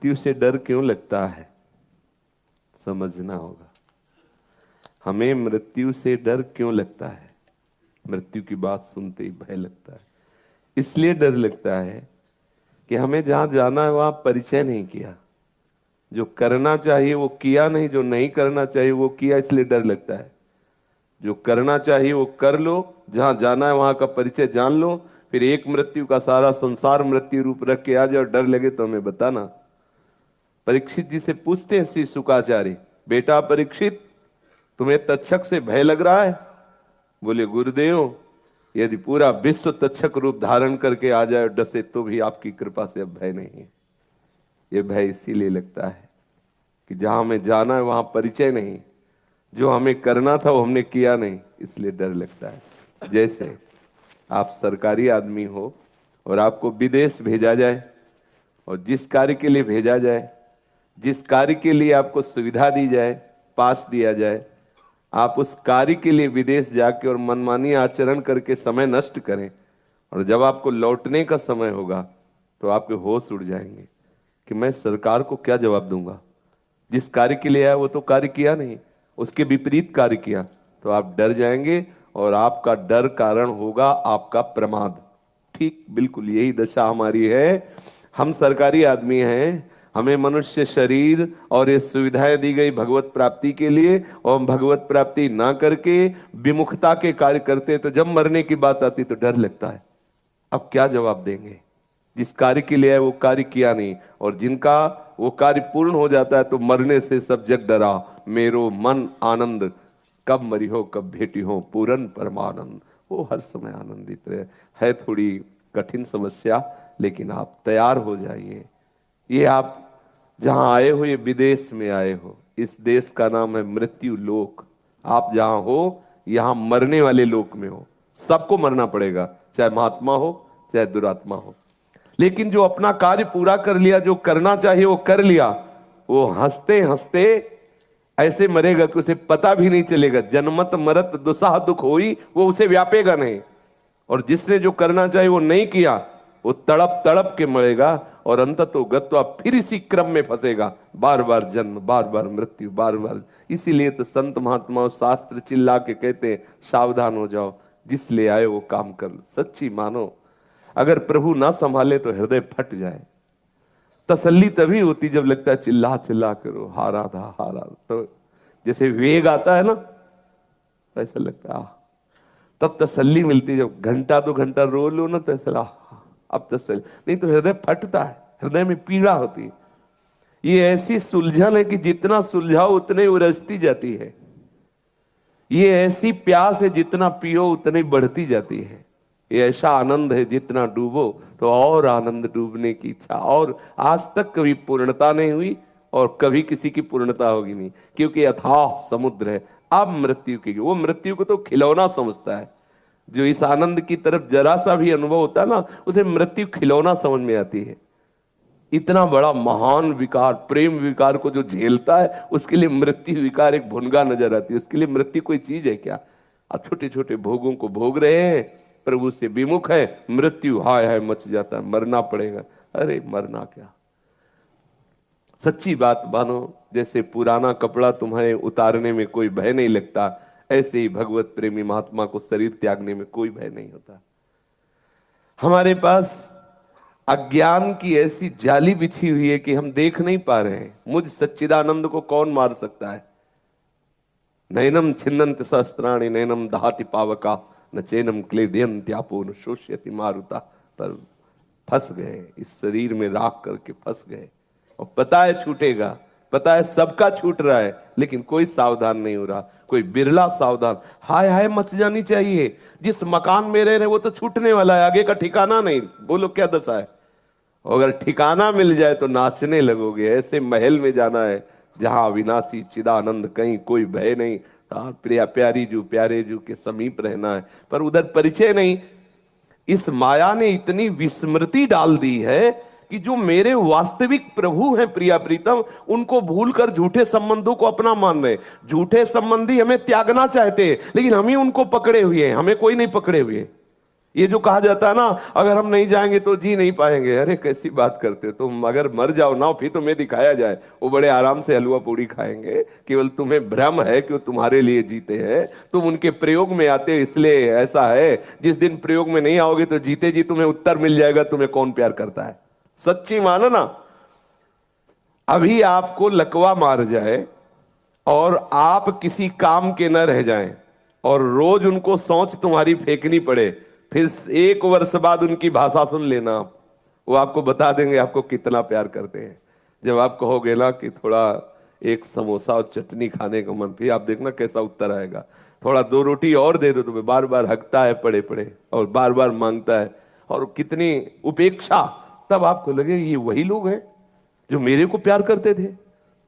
मृत्यु से डर क्यों लगता है, समझना होगा। हमें मृत्यु से डर क्यों लगता है? मृत्यु की बात सुनते ही भय लगता है। इसलिए डर लगता है कि हमें जहां जाना है वहां परिचय नहीं किया, जो करना चाहिए वो किया नहीं, जो नहीं करना चाहिए वो किया, इसलिए डर लगता है। जो करना चाहिए वो कर लो, जहां जाना है वहां का परिचय जान लो, फिर एक मृत्यु का सारा संसार मृत्यु रूप रख के आ जाए और डर लगे तो हमें बताना। परीक्षित जी से पूछते हैं श्री शुकाचार्य, बेटा परीक्षित, तुम्हें तक्षक से भय लग रहा है? बोले गुरुदेव, यदि पूरा विश्व तक्षक रूप धारण करके आ जाए डसे तो भी आपकी कृपा से अब भय नहीं है। ये भय इसीलिए लगता है कि जहां हमें जाना है वहां परिचय नहीं, जो हमें करना था वो हमने किया नहीं, इसलिए डर लगता है। जैसे आप सरकारी आदमी हो और आपको विदेश भेजा जाए, और जिस कार्य के लिए भेजा जाए, जिस कार्य के लिए आपको सुविधा दी जाए, पास दिया जाए, आप उस कार्य के लिए विदेश जाके और मनमानी आचरण करके समय नष्ट करें, और जब आपको लौटने का समय होगा तो आपके होश उड़ जाएंगे कि मैं सरकार को क्या जवाब दूंगा। जिस कार्य के लिए आया वो तो कार्य किया नहीं, उसके विपरीत कार्य किया, तो आप डर जाएंगे और आपका डर कारण होगा आपका प्रमाद। ठीक बिल्कुल यही दशा हमारी है। हम सरकारी आदमी हैं, हमें मनुष्य शरीर और ये सुविधाएं दी गई भगवत प्राप्ति के लिए, और हम भगवत प्राप्ति ना करके विमुखता के कार्य करते, तो जब मरने की बात आती तो डर लगता है, अब क्या जवाब देंगे। जिस कार्य के लिए है वो कार्य किया नहीं, और जिनका वो कार्य पूर्ण हो जाता है तो मरने से सब जग डरा, मेरो मन आनंद, कब मरी हो कब भेटी हो पूरन परमानंद। वो हर समय आनंदित रहे। है थोड़ी कठिन समस्या, लेकिन आप तैयार हो जाइए। ये आप जहां आए हो, ये विदेश में आए हो, इस देश का नाम है मृत्यु लोक। आप जहां हो यहां मरने वाले लोक में हो। सबको मरना पड़ेगा, चाहे महात्मा हो चाहे दुरात्मा हो। लेकिन जो अपना कार्य पूरा कर लिया, जो करना चाहिए वो कर लिया, वो हंसते हंसते ऐसे मरेगा कि उसे पता भी नहीं चलेगा। जन्मत मरत दुसाह दुख होई, वो उसे व्यापेगा नहीं। और जिसने जो करना चाहिए वो नहीं किया, वो तड़प तड़प के मरेगा, और अंततो गत्वा फिर इसी क्रम में फंसेगा। बार बार जन्म, बार बार मृत्यु, बार बार। इसीलिए तो संत महात्मा और शास्त्र चिल्ला के कहते हैं, सावधान हो जाओ, जिस ले आए वो काम कर लो। सच्ची मानो, अगर प्रभु ना संभाले तो हृदय फट जाए। तसल्ली तभी होती जब लगता है चिल्ला चिल्ला करो, हारा था हारा। तो जैसे वेग आता है ना, ऐसा लगता है तब तसल्ली मिलती। जब घंटा दो घंटा रो लो ना तो ऐसा अब तसल्ली, नहीं तो हृदय फटता है, हृदय में पीड़ा होती है। ये ऐसी सुलझन है कि जितना सुलझाओ उतने उलझती जाती है। ये ऐसी प्यास है, जितना पियो उतनी बढ़ती जाती है। ये ऐसा आनंद है, जितना डूबो तो और आनंद डूबने की इच्छा। और आज तक कभी पूर्णता नहीं हुई और कभी किसी की पूर्णता होगी नहीं, क्योंकि अथाह समुद्र है। अब मृत्यु की, वो मृत्यु को तो खिलौना समझता है। जो इस आनंद की तरफ जरा सा भी अनुभव होता है ना, उसे मृत्यु खिलौना समझ में आती है। इतना बड़ा महान विकार, प्रेम विकार को जो झेलता है, उसके लिए मृत्यु विकार एक भुनगा नजर आती है। उसके लिए मृत्यु कोई चीज है क्या? आप छोटे छोटे भोगों को भोग रहे हैं, प्रभु से विमुख है, मृत्यु हाय हाय मच जाता है, मरना पड़ेगा। अरे मरना क्या, सच्ची बात मानो। जैसे पुराना कपड़ा तुम्हारे उतारने में कोई भय नहीं लगता, ऐसे ही भगवत प्रेमी महात्मा को शरीर त्यागने में कोई भय नहीं होता। हमारे पास अज्ञान की ऐसी जाली बिछी हुई है कि हम देख नहीं पा रहे हैं। मुझ सच्चिदानंद को कौन मार सकता है? नैनम छिन्नन्ति सहस्त्राणि नैनम दहाति पावका न चैनम क्लेदयन्त्यापो न शोष्यति मारुता। पर फंस गए, इस शरीर में राख करके फंस गए। और पता है छूटेगा, पता है सबका छूट रहा है, लेकिन कोई सावधान नहीं हो रहा, कोई बिरला सावधान। हाय हाय मच जानी चाहिए। जिस मकान में रह रहे वो तो छूटने वाला है, आगे का ठिकाना नहीं। बोलो क्या दशा है? अगर ठिकाना मिल जाए तो नाचने लगोगे। ऐसे महल में जाना है जहां अविनाशी चिदानंद, कहीं कोई भय नहीं। प्रिया प्यारी जू प्यारे जू के समीप रहना है, पर उधर परिचय नहीं। इस माया ने इतनी विस्मृति डाल दी है कि जो मेरे वास्तविक प्रभु हैं प्रिया प्रीतम, उनको भूलकर झूठे संबंधों को अपना मान रहे। झूठे संबंधी हमें त्यागना चाहते हैं, लेकिन हम ही उनको पकड़े हुए हैं, हमें कोई नहीं पकड़े हुए। ये जो कहा जाता है ना, अगर हम नहीं जाएंगे तो जी नहीं पाएंगे, अरे कैसी बात करते हो तुम, अगर मर जाओ ना फिर तुम्हें दिखाया जाए, वो बड़े आराम से हलवा पूड़ी खाएंगे। केवल तुम्हें भ्रम है कि वो तुम्हारे लिए जीते हैं, तुम उनके प्रयोग में आते हो इसलिए ऐसा है। जिस दिन प्रयोग में नहीं आओगे तो जीते जी तुम्हें उत्तर मिल जाएगा तुम्हें कौन प्यार करता है। सच्ची मानो ना, अभी आपको लकवा मार जाए और आप किसी काम के न रह जाएं और रोज उनको सोच तुम्हारी फेंकनी पड़े, फिर 1 वर्ष बाद उनकी भाषा सुन लेना आप, वो आपको बता देंगे आपको कितना प्यार करते हैं। जब आप कहोगे ना कि थोड़ा एक समोसा और चटनी खाने का मन, फिर आप देखना कैसा उत्तर आएगा। थोड़ा 2 रोटी और दे दो, तो बार बार हकता है पड़े पड़े और बार बार मांगता है, और कितनी उपेक्षा। तब आपको लगे ये वही लोग हैं जो मेरे को प्यार करते थे।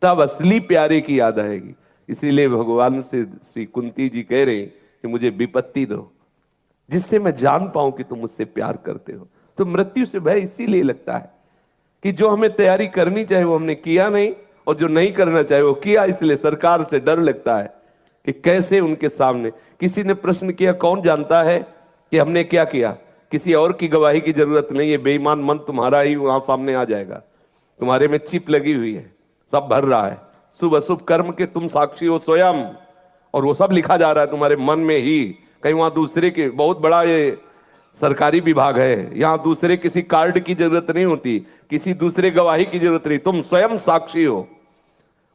तब असली प्यारे की याद आएगी। इसीलिए भगवान से श्री कुंती जी कह रहे कि मुझे विपत्ति दो जिससे मैं जान पाऊं कि तुम मुझसे प्यार करते हो। तो मृत्यु से भय इसीलिए लगता है कि जो हमें तैयारी करनी चाहिए वो हमने किया नहीं, और जो नहीं करना चाहिए वो किया, इसलिए सरकार से डर लगता है कि कैसे उनके सामने। किसी ने प्रश्न किया, कौन जानता है कि हमने क्या किया? किसी और की गवाही की जरूरत नहीं है, बेईमान मन तुम्हारा ही वहां सामने आ जाएगा। तुम्हारे में चिप लगी हुई है, सब भर रहा है, शुभ अशुभ कर्म के तुम साक्षी हो स्वयं, और वो सब लिखा जा रहा है तुम्हारे मन में ही। कहीं वहां दूसरे के, बहुत बड़ा ये सरकारी विभाग है, यहाँ दूसरे किसी कार्ड की जरूरत नहीं होती, किसी दूसरे गवाही की जरूरत नहीं, तुम स्वयं साक्षी हो।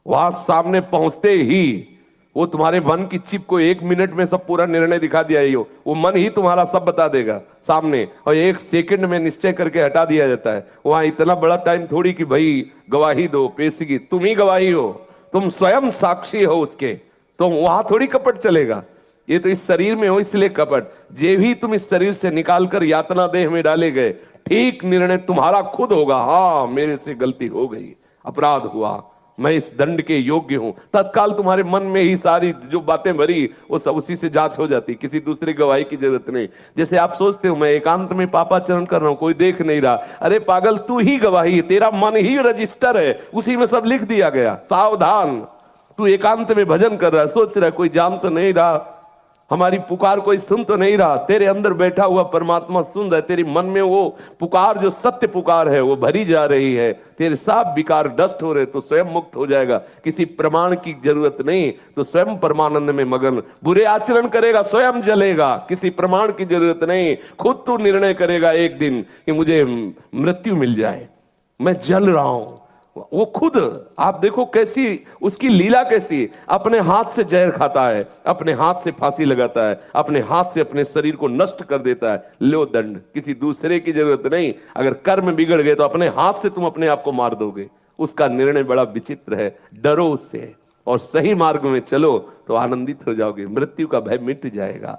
वहां सामने पहुंचते ही वो तुम्हारे मन की चिप को 1 मिनट में सब पूरा निर्णय दिखा दिया ही हो, वो मन ही तुम्हारा सब बता देगा सामने, और 1 सेकंड में निश्चय करके हटा दिया जाता है। वहां इतना बड़ा टाइम थोड़ी कि भाई गवाही दो, पेशगी, तुम ही गवाही हो, तुम स्वयं साक्षी हो उसके, तो वहां थोड़ी कपट चलेगा। ये तो इस शरीर में हो इसलिए कपट। जे भी तुम इस शरीर से निकालकर यातना देह में डाले गए, ठीक निर्णय तुम्हारा खुद होगा। हाँ, मेरे से गलती हो गई, अपराध हुआ, मैं इस दंड के योग्य हूं। तत्काल तुम्हारे मन में ही सारी जो बातें भरी वो सब उसी से जांच हो जाती, किसी दूसरे गवाही की जरूरत नहीं। जैसे आप सोचते हो मैं एकांत में पापाचरण कर रहा हूं, कोई देख नहीं रहा, अरे पागल, तू ही गवाही, तेरा मन ही रजिस्टर है, उसी में सब लिख दिया गया। सावधान, तू एकांत में भजन कर रहा है, सोच रहा है कोई जान तो नहीं रहा, हमारी पुकार कोई सुन तो नहीं रहा, तेरे अंदर बैठा हुआ परमात्मा सुन रहा है। तेरे मन में वो पुकार जो सत्य पुकार है वो भरी जा रही है, तेरे सब विकार डस्ट हो रहे, तो स्वयं मुक्त हो जाएगा। किसी प्रमाण की जरूरत नहीं, तो स्वयं परमानंद में मगन। बुरे आचरण करेगा स्वयं जलेगा, किसी प्रमाण की जरूरत नहीं। खुद तू निर्णय करेगा एक दिन कि मुझे मृत्यु मिल जाए, मैं जल रहा हूं। वो खुद, आप देखो कैसी उसकी लीला कैसी, अपने हाथ से जहर खाता है, अपने हाथ से फांसी लगाता है, अपने हाथ से अपने शरीर को नष्ट कर देता है। लो दंड, किसी दूसरे की जरूरत नहीं। अगर कर्म बिगड़ गए तो अपने हाथ से तुम अपने आप को मार दोगे। उसका निर्णय बड़ा विचित्र है। डरो उससे और सही मार्ग में चलो तो आनंदित हो जाओगे, मृत्यु का भय मिट जाएगा।